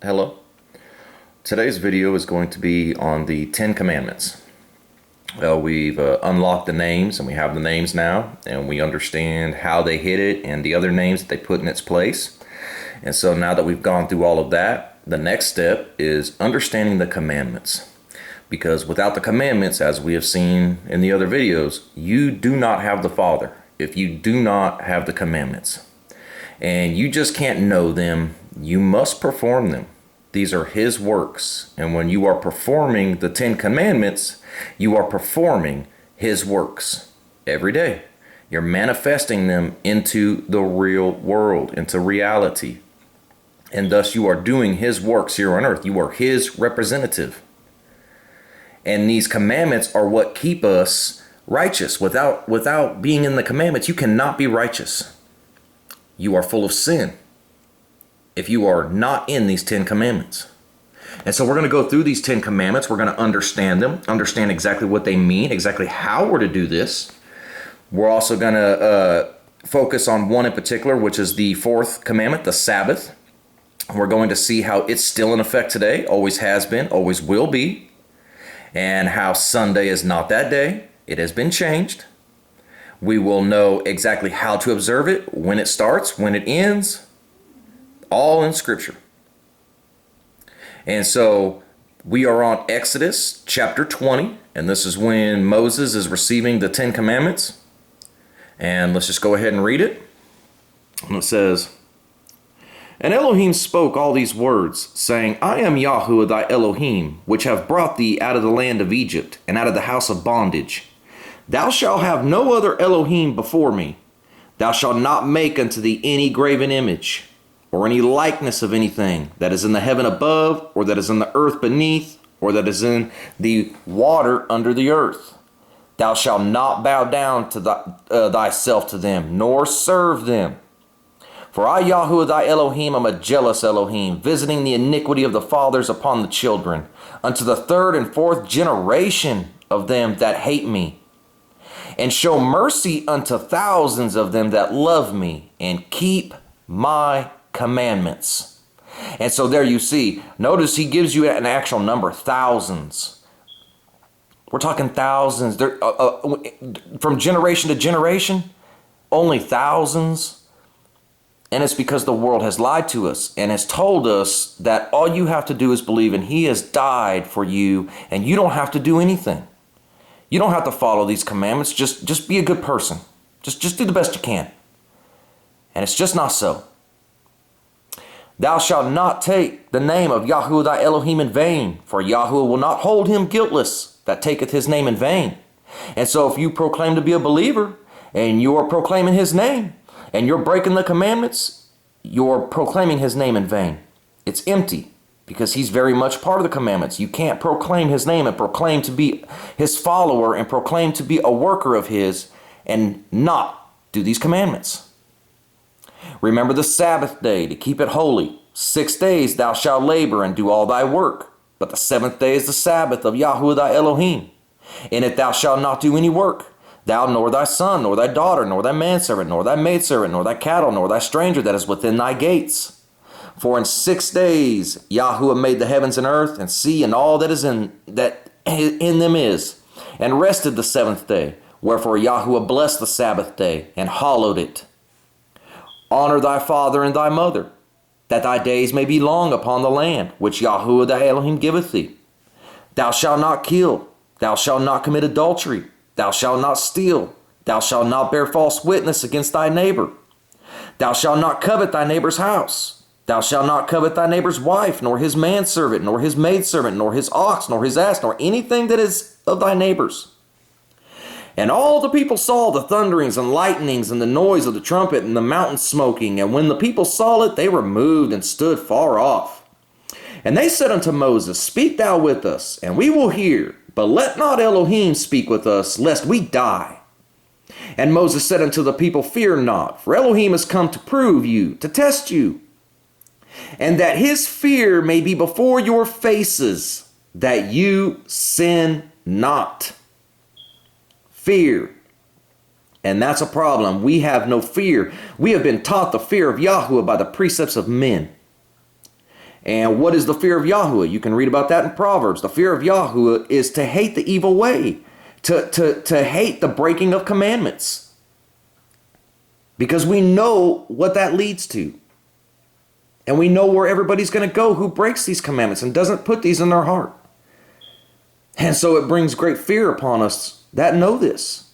Hello. Today's video is going to be on the Ten Commandments. We've unlocked the names, and we have the names now, and we understand how they hit it and the other names that they put in its place. And so now that we've gone through all of that, the next step is understanding the commandments. Because without the commandments, as we have seen in the other videos, you do not have the Father if you do not have the commandments. And you just can't know them, you must perform them. These are His works. And when you are performing the Ten Commandments, you are performing His works every day. You're manifesting them into the real world, into reality. And thus you are doing His works here on earth. You are His representative. And these commandments are what keep us righteous. Without being in the commandments, you cannot be righteous. You are full of sin if you are not in these Ten Commandments. And so we're going to go through these Ten Commandments. We're going to understand them, understand exactly what they mean, exactly how we're to do this. We're also going to focus on one in particular, which is the fourth commandment, the Sabbath. We're going to see how it's still in effect today, always has been, always will be, and how Sunday is not that day. It has been changed. We will know exactly how to observe it, when it starts, when it ends, all in Scripture. And so we are on Exodus chapter 20, and this is when Moses is receiving the Ten Commandments. And let's just go ahead and read it. And it says, "And Elohim spoke all these words, saying, I am Yahweh thy Elohim, which have brought thee out of the land of Egypt, and out of the house of bondage. Thou shalt have no other Elohim before me. Thou shalt not make unto thee any graven image, or any likeness of anything that is in the heaven above, or that is in the earth beneath, or that is in the water under the earth. Thou shalt not bow down to thyself to them, nor serve them. For I, Yahweh thy Elohim, am a jealous Elohim, visiting the iniquity of the fathers upon the children, unto the third and fourth generation of them that hate me, and show mercy unto thousands of them that love me, and keep my commandments." And so there you see, notice he gives you an actual number, thousands. We're talking thousands. From generation to generation, only thousands. And it's because the world has lied to us and has told us that all you have to do is believe, and He has died for you, and you don't have to do anything. You don't have to follow these commandments. Just be a good person. Just do the best you can. And it's just not so. "Thou shalt not take the name of Yahweh thy Elohim in vain, for Yahweh will not hold him guiltless that taketh His name in vain." And so if you proclaim to be a believer, and you are proclaiming His name, and you're breaking the commandments, you're proclaiming His name in vain. It's empty, because He's very much part of the commandments. You can't proclaim His name and proclaim to be His follower and proclaim to be a worker of His and not do these commandments. "Remember the Sabbath day to keep it holy. 6 days thou shalt labor and do all thy work. But the seventh day is the Sabbath of Yahweh thy Elohim. In it thou shalt not do any work, thou nor thy son, nor thy daughter, nor thy manservant, nor thy maidservant, nor thy cattle, nor thy stranger that is within thy gates. For in 6 days Yahweh made the heavens and earth, and sea, and all that in them is, and rested the seventh day. Wherefore Yahweh blessed the Sabbath day, and hallowed it. Honor thy father and thy mother, that thy days may be long upon the land, which Yahweh thy Elohim giveth thee. Thou shalt not kill, thou shalt not commit adultery, thou shalt not steal, thou shalt not bear false witness against thy neighbor. Thou shalt not covet thy neighbor's house. Thou shalt not covet thy neighbor's wife, nor his manservant, nor his maidservant, nor his ox, nor his ass, nor anything that is of thy neighbor's. And all the people saw the thunderings and lightnings and the noise of the trumpet and the mountain smoking. And when the people saw it, they were moved and stood far off. And they said unto Moses, Speak thou with us, and we will hear. But let not Elohim speak with us, lest we die. And Moses said unto the people, Fear not, for Elohim is come to prove you, to test you, and that His fear may be before your faces, that you sin not." Fear. And that's a problem. We have no fear. We have been taught the fear of Yahweh by the precepts of men. And what is the fear of Yahuwah? You can read about that in Proverbs. The fear of Yahuwah is to hate the evil way, to hate the breaking of commandments. Because we know what that leads to. And we know where everybody's going to go who breaks these commandments and doesn't put these in their heart. And so it brings great fear upon us that know this.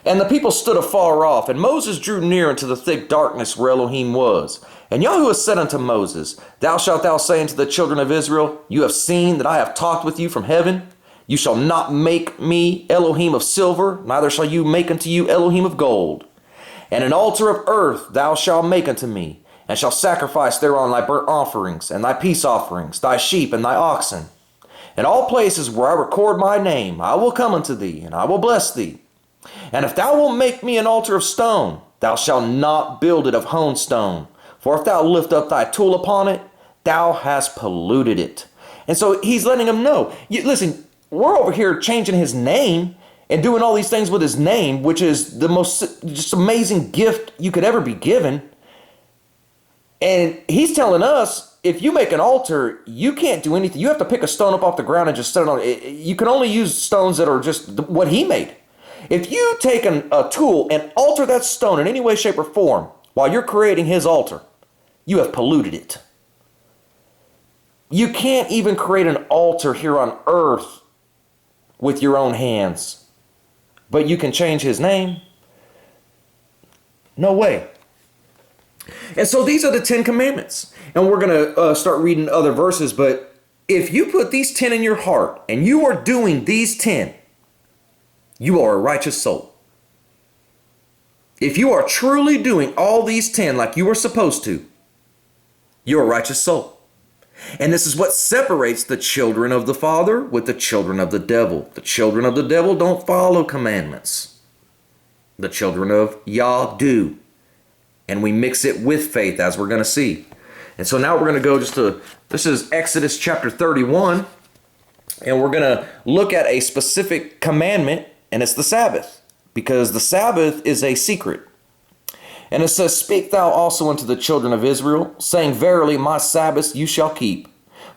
And the people stood afar off, and Moses drew near into the thick darkness where Elohim was. And Yahuwah said unto Moses, Thou shalt thou say unto the children of Israel, You have seen that I have talked with you from heaven. You shall not make me Elohim of silver, neither shall you make unto you Elohim of gold. And an altar of earth thou shalt make unto me, and shalt sacrifice thereon thy burnt offerings, and thy peace offerings, thy sheep and thy oxen. In all places where I record my name, I will come unto thee, and I will bless thee. And if thou wilt make me an altar of stone, thou shalt not build it of hewn stone. For if thou lift up thy tool upon it, thou hast polluted it. And so he's letting them know. Listen, we're over here changing his name and doing all these things with his name, which is the most just amazing gift you could ever be given. And he's telling us, if you make an altar, you can't do anything. You have to pick a stone up off the ground and just set it on. You can only use stones that are just what he made. If you take a tool and alter that stone in any way, shape, or form while you're creating his altar, you have polluted it. You can't even create an altar here on earth with your own hands, but you can change his name? No way. And so these are the 10 commandments. And we're going to start reading other verses, but if you put these 10 in your heart and you are doing these 10, you are a righteous soul. If you are truly doing all these 10 like you are supposed to, you're a righteous soul. And this is what separates the children of the Father with the children of the devil. The children of the devil don't follow commandments. The children of Yah do. And we mix it with faith, as we're going to see. And so now we're going to go this is Exodus chapter 31. And we're going to look at a specific commandment, and it's the Sabbath. Because the Sabbath is a secret. And it says, Speak thou also unto the children of Israel, saying, Verily my Sabbaths you shall keep.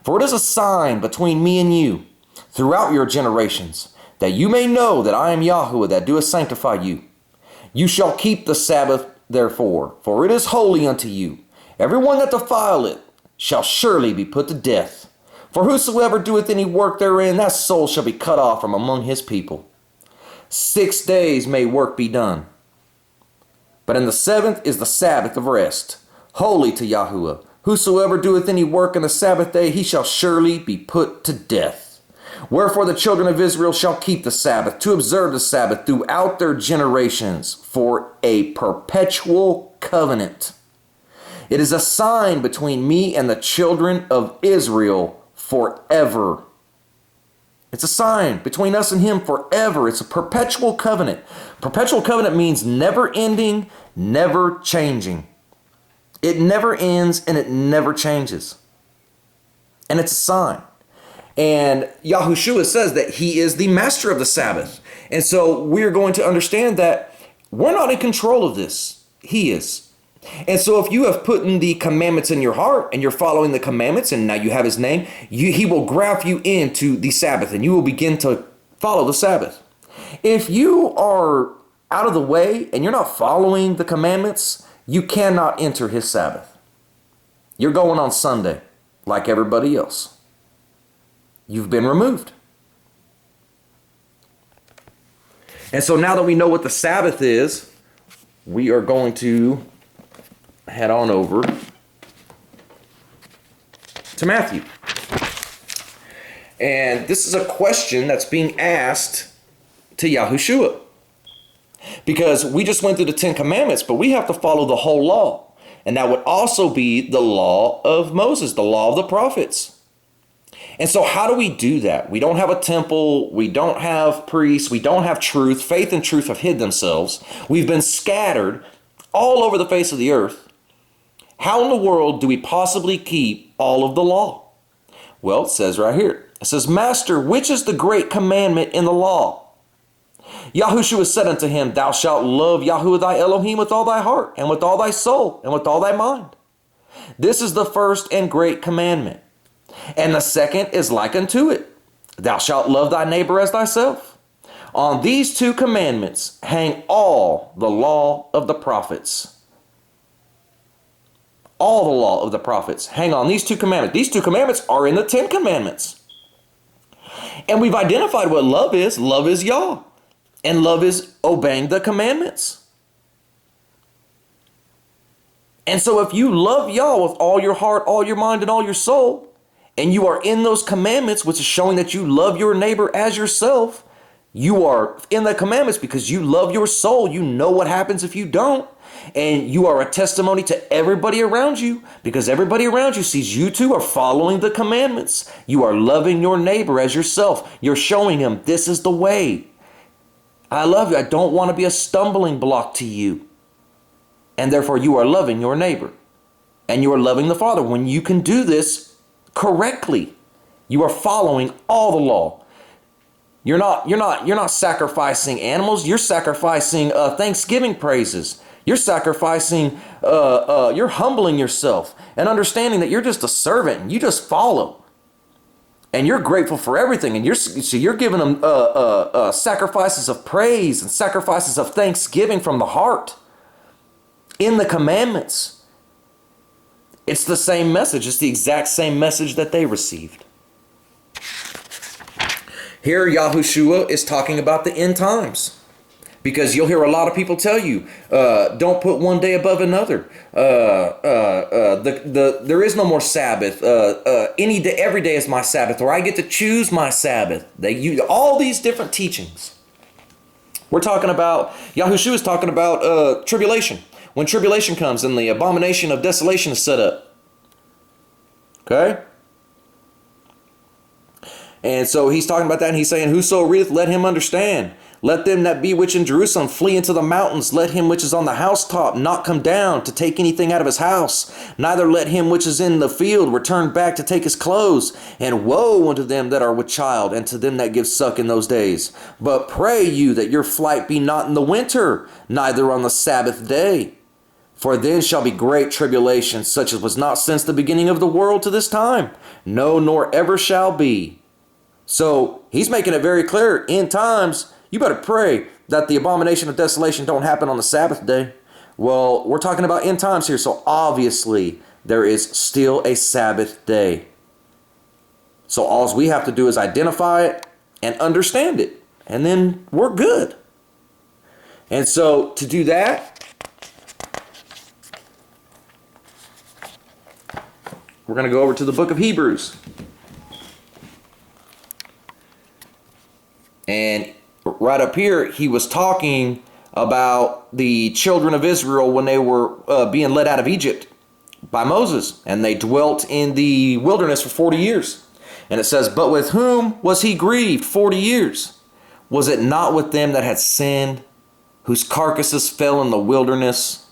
For it is a sign between me and you throughout your generations, that you may know that I am Yahuwah that doeth sanctify you. You shall keep the Sabbath therefore, for it is holy unto you. Every one that defileth shall surely be put to death. For whosoever doeth any work therein, that soul shall be cut off from among his people. 6 days may work be done. But in the 7th is the Sabbath of rest, holy to Yahuwah. Whosoever doeth any work in the Sabbath day, he shall surely be put to death. Wherefore the children of Israel shall keep the Sabbath, to observe the Sabbath throughout their generations, for a perpetual covenant. It is a sign between me and the children of Israel forever. It's a sign between us and him forever. It's a perpetual covenant. Perpetual covenant means never ending, never changing. It never ends and it never changes. And it's a sign. And Yahushua says that he is the master of the Sabbath. And so we're going to understand that we're not in control of this. He is. And so if you have put in the commandments in your heart and you're following the commandments and now you have his name, he will graft you into the Sabbath and you will begin to follow the Sabbath. If you are out of the way and you're not following the commandments, you cannot enter his Sabbath. You're going on Sunday like everybody else. You've been removed. And so now that we know what the Sabbath is, we are going to head on over to Matthew. And this is a question that's being asked to Yahushua. Because we just went through the 10 commandments, but we have to follow the whole law. And that would also be the law of Moses, the law of the prophets. And so how do we do that? We don't have a temple. We don't have priests. We don't have truth. Faith and truth have hid themselves. We've been scattered all over the face of the earth. How in the world do we possibly keep all of the law? Well, it says right here. It says, Master, which is the great commandment in the law? Yahushua said unto him, Thou shalt love Yahuwah thy Elohim with all thy heart, and with all thy soul, and with all thy mind. This is the first and great commandment. And the second is like unto it. Thou shalt love thy neighbor as thyself. On these two commandments hang all the law of the prophets. All the law of the prophets hang on these two commandments. These two commandments are in the 10 commandments. And we've identified what love is. Love is Yah. And love is obeying the commandments. And so if you love Yah with all your heart, all your mind, and all your soul, and you are in those commandments, which is showing that you love your neighbor as yourself, you are in the commandments because you love your soul. You know what happens if you don't. And you are a testimony to everybody around you because everybody around you sees you two are following the commandments. You are loving your neighbor as yourself. You're showing him this is the way. I love you. I don't want to be a stumbling block to you. And therefore you are loving your neighbor. And you are loving the Father. When you can do this correctly, you are following all the law. You're not sacrificing animals. You're sacrificing Thanksgiving praises. You're sacrificing, you're humbling yourself and understanding that you're just a servant and you just follow. And you're grateful for everything. And you're giving them sacrifices of praise and sacrifices of thanksgiving from the heart in the commandments. It's the same message. It's the exact same message that they received. Here, Yahushua is talking about the end times. Because you'll hear a lot of people tell you, don't put one day above another. There is no more Sabbath. Any day, every day is my Sabbath, or I get to choose my Sabbath. They use all these different teachings. We're talking about, Yahushua is talking about tribulation. When tribulation comes and the abomination of desolation is set up. Okay? And so he's talking about that, and he's saying, whoso readeth, let him understand. Let them that be which in Jerusalem flee into the mountains. Let him which is on the housetop not come down to take anything out of his house. Neither let him which is in the field return back to take his clothes. And woe unto them that are with child, and to them that give suck in those days. But pray you that your flight be not in the winter, neither on the Sabbath day. For then shall be great tribulation, such as was not since the beginning of the world to this time. No, nor ever shall be. So he's making it very clear, in times, you better pray that the abomination of desolation don't happen on the Sabbath day. Well, we're talking about end times here, so obviously there is still a Sabbath day. So all we have to do is identify it and understand it, and then we're good. And so to do that, we're going to go over to the book of Hebrews. And right up here, he was talking about the children of Israel when they were being led out of Egypt by Moses. And they dwelt in the wilderness for 40 years. And it says, but with whom was he grieved 40 years? Was it not with them that had sinned, whose carcasses fell in the wilderness?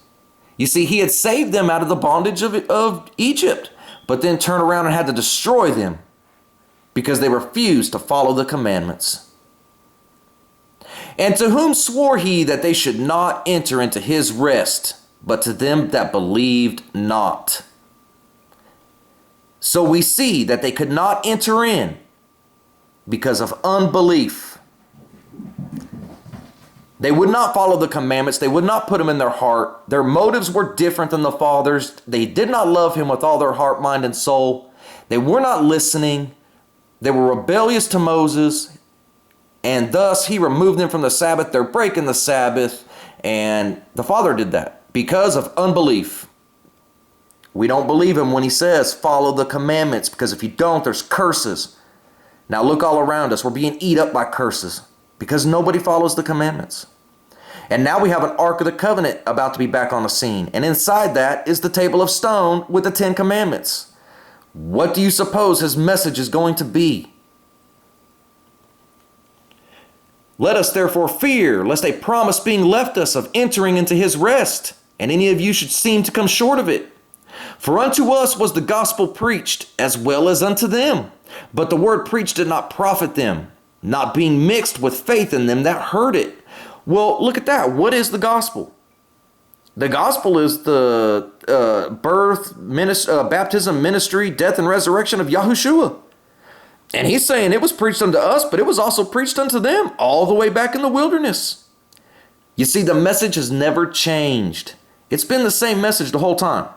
You see, he had saved them out of the bondage of Egypt, but then turned around and had to destroy them because they refused to follow the commandments. And to whom swore he that they should not enter into his rest, but to them that believed not. So we see that they could not enter in because of unbelief. They would not follow the commandments. They would not put them in their heart. Their motives were different than the Father's. They did not love him with all their heart, mind, and soul. They were not listening. They were rebellious to Moses. And thus he removed them from the Sabbath. They're breaking the Sabbath. And the Father did that because of unbelief. We don't believe him when he says, follow the commandments. Because if you don't, there's curses. Now look all around us. We're being eat up by curses because nobody follows the commandments. And now we have an Ark of the Covenant about to be back on the scene. And inside that is the table of stone with the 10 commandments. What do you suppose his message is going to be? Let us therefore fear, lest a promise being left us of entering into his rest, and any of you should seem to come short of it. For unto us was the gospel preached, as well as unto them. But the word preached did not profit them, not being mixed with faith in them that heard it. Well, look at that. What is the gospel? The gospel is the birth, baptism, ministry, death, and resurrection of Yahushua. And he's saying it was preached unto us, but it was also preached unto them all the way back in the wilderness. You see, the message has never changed. It's been the same message the whole time.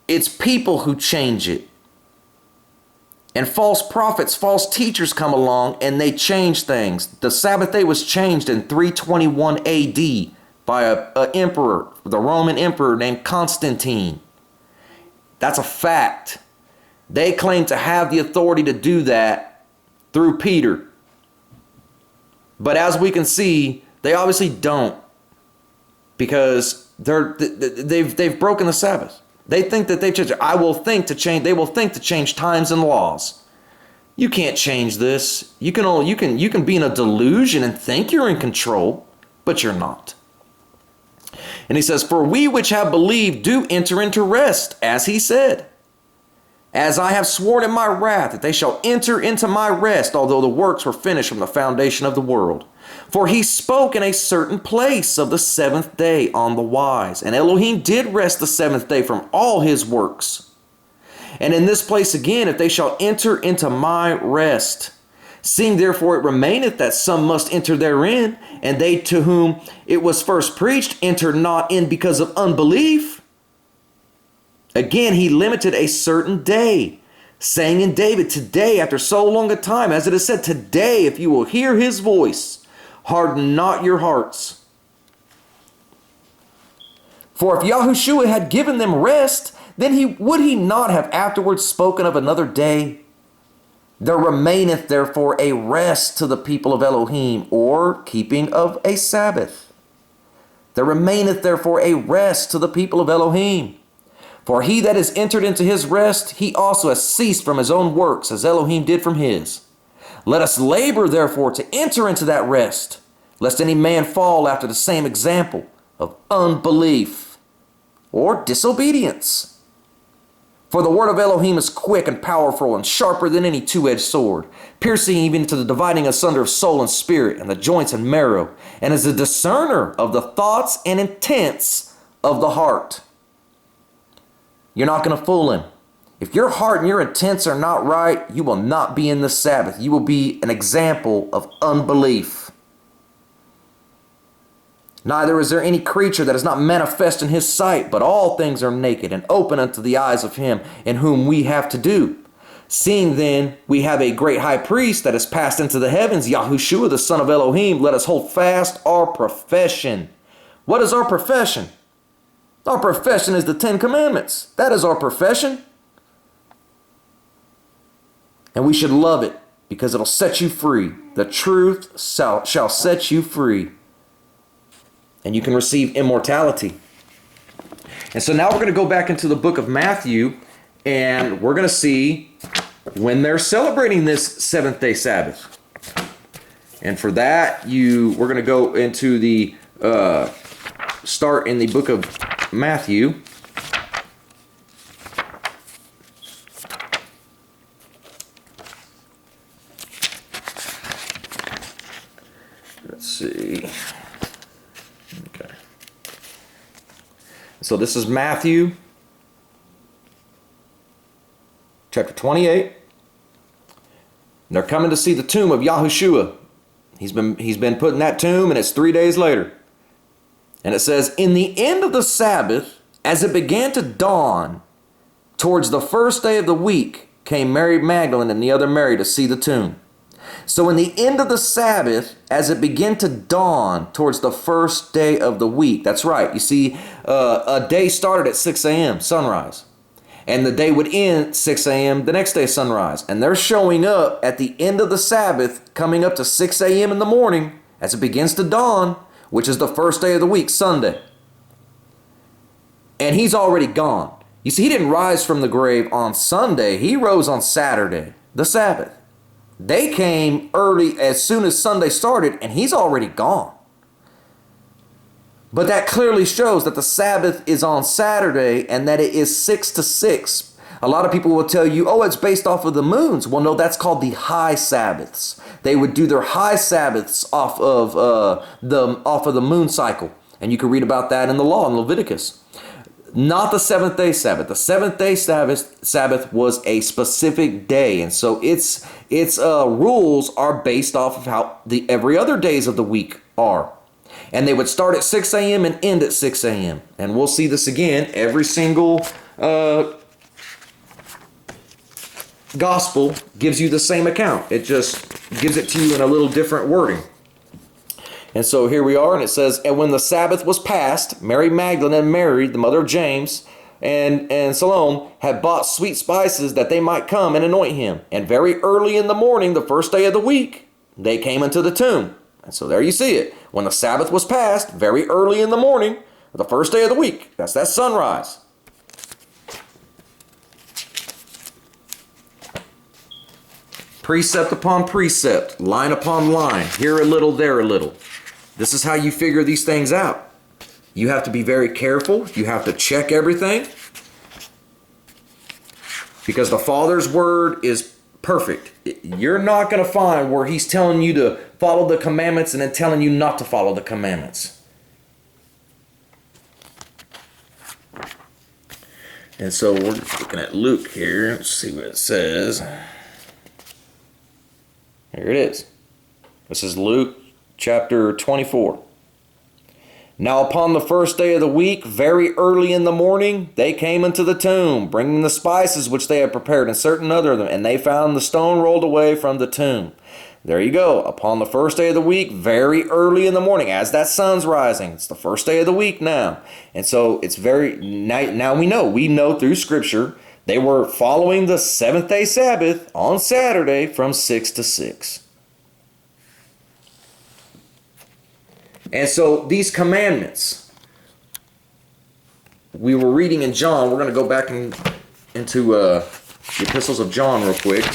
It's people who change it. And false prophets, false teachers come along and they change things. The Sabbath day was changed in 321 AD by an emperor, the Roman emperor named Constantine. That's a fact. They claim to have the authority to do that through Peter. But as we can see, they obviously don't, because they've broken the Sabbath. They think that they've changed. They will think to change times and laws. You can't change this. You can be in a delusion and think you're in control, but you're not. And he says, "For we which have believed do enter into rest, as he said, as I have sworn in my wrath that they shall enter into my rest, although the works were finished from the foundation of the world. For he spoke in a certain place of the seventh day on the wise. And Elohim did rest the seventh day from all his works. And in this place again, if they shall enter into my rest. Seeing therefore it remaineth that some must enter therein, and they to whom it was first preached enter not in because of unbelief. Again, he limited a certain day, saying in David, today, after so long a time, as it is said, today, if you will hear his voice, harden not your hearts. For if Yahushua had given them rest, then would he not have afterwards spoken of another day? There remaineth therefore a rest to the people of Elohim, or keeping of a Sabbath. There remaineth therefore a rest to the people of Elohim. For he that is entered into his rest, he also has ceased from his own works, as Elohim did from his. Let us labor therefore to enter into that rest, lest any man fall after the same example of unbelief or disobedience. For the word of Elohim is quick and powerful and sharper than any two-edged sword, piercing even to the dividing asunder of soul and spirit and the joints and marrow, and is a discerner of the thoughts and intents of the heart. You're not going to fool him. If your heart and your intents are not right, you will not be in the Sabbath. You will be an example of unbelief. Neither is there any creature that is not manifest in his sight, but all things are naked and open unto the eyes of him in whom we have to do. Seeing then we have a great high priest that has passed into the heavens, Yahushua, the Son of Elohim, let us hold fast our profession. What is our profession? Our profession is the 10 Commandments. That is our profession. And we should love it because it'll set you free. The truth shall set you free. And you can receive immortality. And so now we're going to go back into the book of Matthew, and we're going to see when they're celebrating this seventh day Sabbath. And for that, we're going to go into the start in the book of Matthew. Let's see. Okay. So this is Matthew chapter 28. They're coming to see the tomb of Yahushua. He's been put in that tomb, and it's 3 days later. And it says, in the end of the Sabbath, as it began to dawn, towards the first day of the week, came Mary Magdalene and the other Mary to see the tomb. So in the end of the Sabbath, as it began to dawn towards the first day of the week, that's right. You see, a day started at 6 a.m., sunrise. And the day would end 6 a.m. the next day, sunrise. And they're showing up at the end of the Sabbath, coming up to 6 a.m. in the morning, as it begins to dawn, which is the first day of the week, Sunday. And he's already gone. You see, he didn't rise from the grave on Sunday. He rose on Saturday, the Sabbath. They came early as soon as Sunday started, and he's already gone. But that clearly shows that the Sabbath is on Saturday and that it is 6 to 6. A lot of people will tell you, oh, it's based off of the moons. Well, no, that's called the high Sabbaths. They would do their high Sabbaths off of the moon cycle. And you can read about that in the law in Leviticus. Not the seventh-day Sabbath. The seventh-day Sabbath was a specific day, and so its rules are based off of how the every other days of the week are. And they would start at 6 a.m. and end at 6 a.m. And we'll see this again. Every single gospel gives you the same account. It just gives it to you in a little different wording. And so here we are, and it says, and when the Sabbath was passed, Mary Magdalene and Mary, the mother of James, and Salome had bought sweet spices that they might come and anoint him. And very early in the morning, the first day of the week, they came into the tomb. And so there you see it. When the Sabbath was passed, very early in the morning, the first day of the week, that's that sunrise. Precept upon precept, line upon line, here a little, there a little. This is how you figure these things out. You have to be very careful. You have to check everything. Because the Father's word is perfect. You're not going to find where he's telling you to follow the commandments and then telling you not to follow the commandments. And so we're looking at Luke here. Let's see what it says. Here it is. This is Luke chapter 24. Now upon the first day of the week, very early in the morning, they came into the tomb, bringing the spices which they had prepared and certain other of them, and they found the stone rolled away from the tomb. There you go. Upon the first day of the week, very early in the morning, as that sun's rising. It's the first day of the week now. And so it's now we know through Scripture, they were following the seventh-day Sabbath on Saturday from 6 to 6. And so these commandments, we were reading in John. We're going to go back into the epistles of John real quick.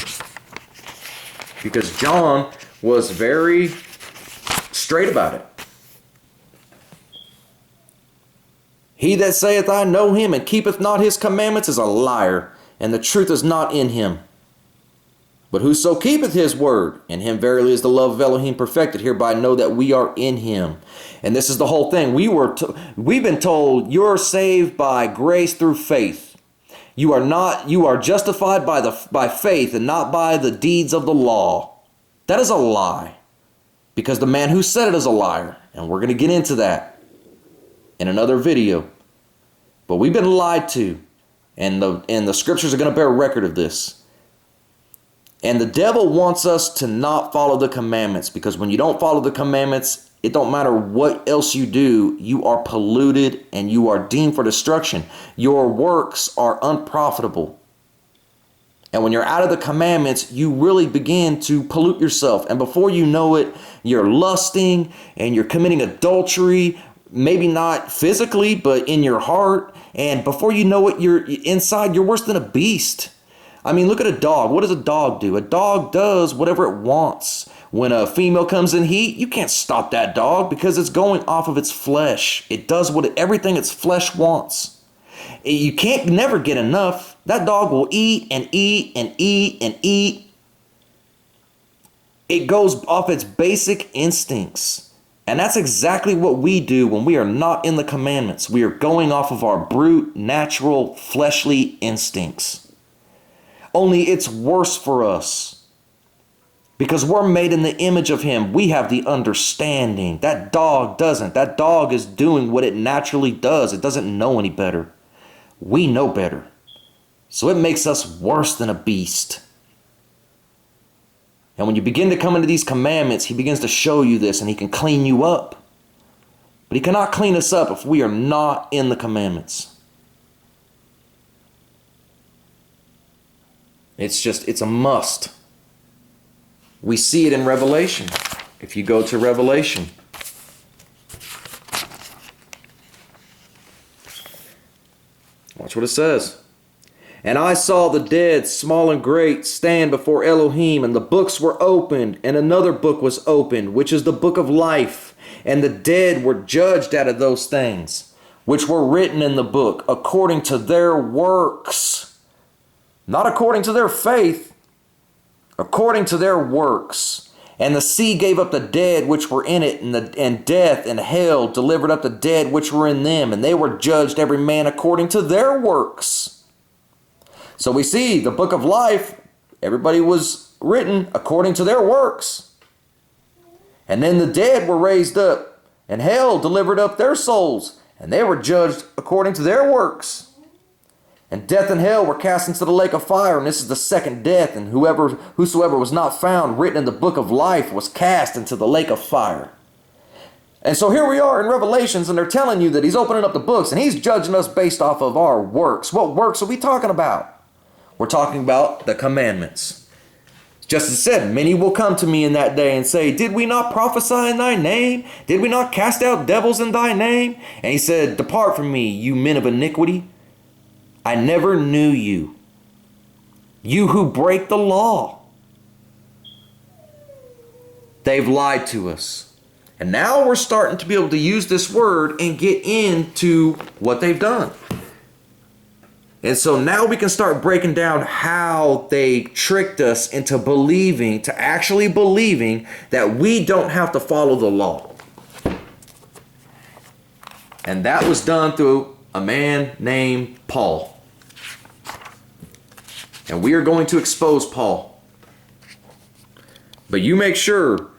Because John was very straight about it. He that saith, I know him, and keepeth not his commandments is a liar, and the truth is not in him. But whoso keepeth his word, in him verily is the love of Elohim perfected. Hereby know that we are in him. And this is the whole thing. We've been told you're saved by grace through faith. You are justified by faith and not by the deeds of the law. That is a lie. Because the man who said it is a liar. And we're going to get into that in another video. But we've been lied to. And the scriptures are going to bear record of this. And the devil wants us to not follow the commandments, because when you don't follow the commandments, it don't matter what else you do, you are polluted and you are deemed for destruction. Your works are unprofitable. And when you're out of the commandments, you really begin to pollute yourself. And before you know it, you're lusting and you're committing adultery, maybe not physically, but in your heart. And before you know it, you're inside, you're worse than a beast. I mean, look at a dog. What does a dog do? A dog does whatever it wants. When a female comes in heat, you can't stop that dog because it's going off of its flesh. It does everything its flesh wants. You can't never get enough. That dog will eat and eat and eat and eat. It goes off its basic instincts. And that's exactly what we do when we are not in the commandments. We are going off of our brute, natural, fleshly instincts. Only it's worse for us. Because we're made in the image of him. We have the understanding. That dog doesn't. That dog is doing what it naturally does. It doesn't know any better. We know better. So it makes us worse than a beast. And when you begin to come into these commandments, he begins to show you this and he can clean you up. But he cannot clean us up if we are not in the commandments. It's a must. We see it in Revelation. If you go to Revelation. Watch what it says. And I saw the dead, small and great, stand before Elohim, and the books were opened, and another book was opened, which is the book of life. And the dead were judged out of those things, which were written in the book, according to their works. Not according to their faith, according to their works. And the sea gave up the dead which were in it, and death and hell delivered up the dead which were in them, and they were judged every man according to their works. So we see the book of life, everybody was written according to their works. And then the dead were raised up, and hell delivered up their souls, and they were judged according to their works. And death and hell were cast into the lake of fire, and this is the second death, and whosoever was not found written in the book of life was cast into the lake of fire. And so here we are in Revelations, and they're telling you that he's opening up the books, and he's judging us based off of our works. What works are we talking about? We're talking about the commandments. Just as it said, many will come to me in that day and say, did we not prophesy in thy name? Did we not cast out devils in thy name? And he said, depart from me, you men of iniquity. I never knew you. You who break the law. They've lied to us. And now we're starting to be able to use this word and get into what they've done. And so now we can start breaking down how they tricked us into believing, to actually believing that we don't have to follow the law. And that was done through a man named Paul. And we are going to expose Paul. But you make sure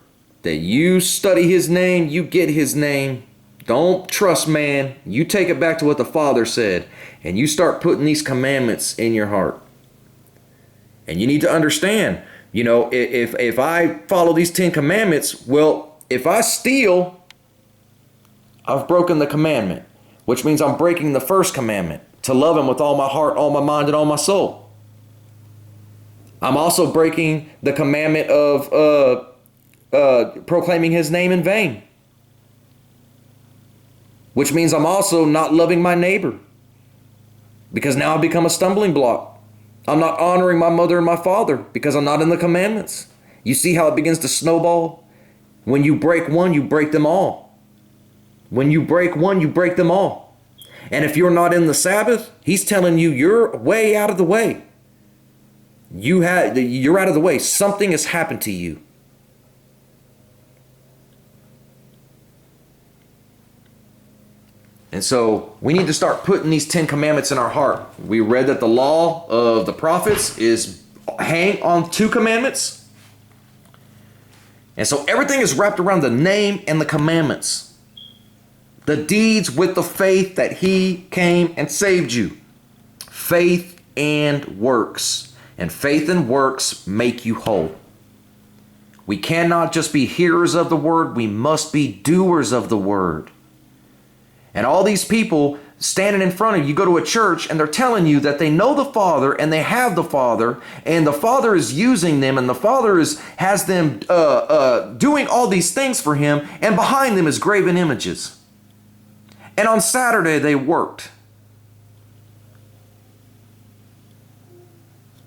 that you study his name, you get his name. Don't trust man. You take it back to what the Father said. And you start putting these commandments in your heart. And you need to understand, you know, if I follow these 10 commandments, well, if I steal, I've broken the commandment. Which means I'm breaking the first commandment. To love him with all my heart, all my mind, and all my soul. I'm also breaking the commandment of proclaiming his name in vain. Which means I'm also not loving my neighbor. Because now I've become a stumbling block. I'm not honoring my mother and my father because I'm not in the commandments. You see how it begins to snowball? When you break one, you break them all. When you break one, you break them all. And if you're not in the Sabbath, he's telling you you're way out of the way. You're out of the way. Something has happened to you. And so we need to start putting these 10 commandments in our heart. We read that the law of the prophets is hang on 2 commandments. And so everything is wrapped around the name and the commandments. The deeds with the faith that he came and saved you. Faith and works. And faith and works make you whole. We cannot just be hearers of the word. We must be doers of the word. And all these people standing in front of you, go to a church and they're telling you that they know the Father and they have the Father and the Father is using them and the Father has them doing all these things for him, and behind them is graven images. And on Saturday they worked.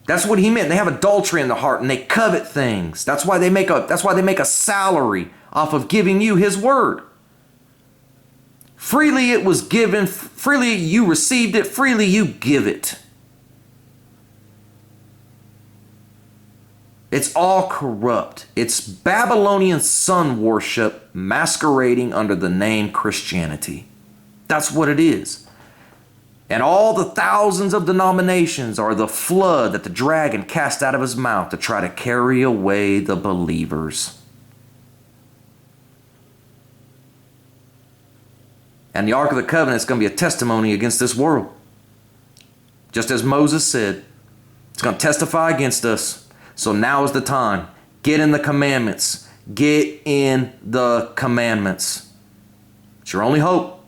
That's what he meant. They have adultery in the heart and they covet things. That's why they make a salary off of giving you his word. Freely it was given, freely you received it, freely you give it. It's all corrupt. It's Babylonian sun worship masquerading under the name Christianity. That's what it is. And all the thousands of denominations are the flood that the dragon cast out of his mouth to try to carry away the believers. And the Ark of the Covenant is going to be a testimony against this world. Just as Moses said, it's going to testify against us. So now is the time. Get in the commandments. Get in the commandments. It's your only hope.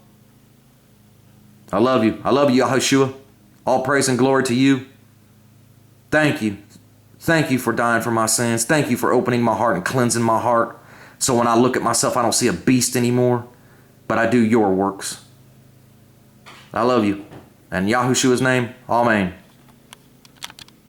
I love you. I love you, Yahushua. All praise and glory to you. Thank you. Thank you for dying for my sins. Thank you for opening my heart and cleansing my heart. So when I look at myself, I don't see a beast anymore. But I do your works. I love you. In Yahushua's name, amen.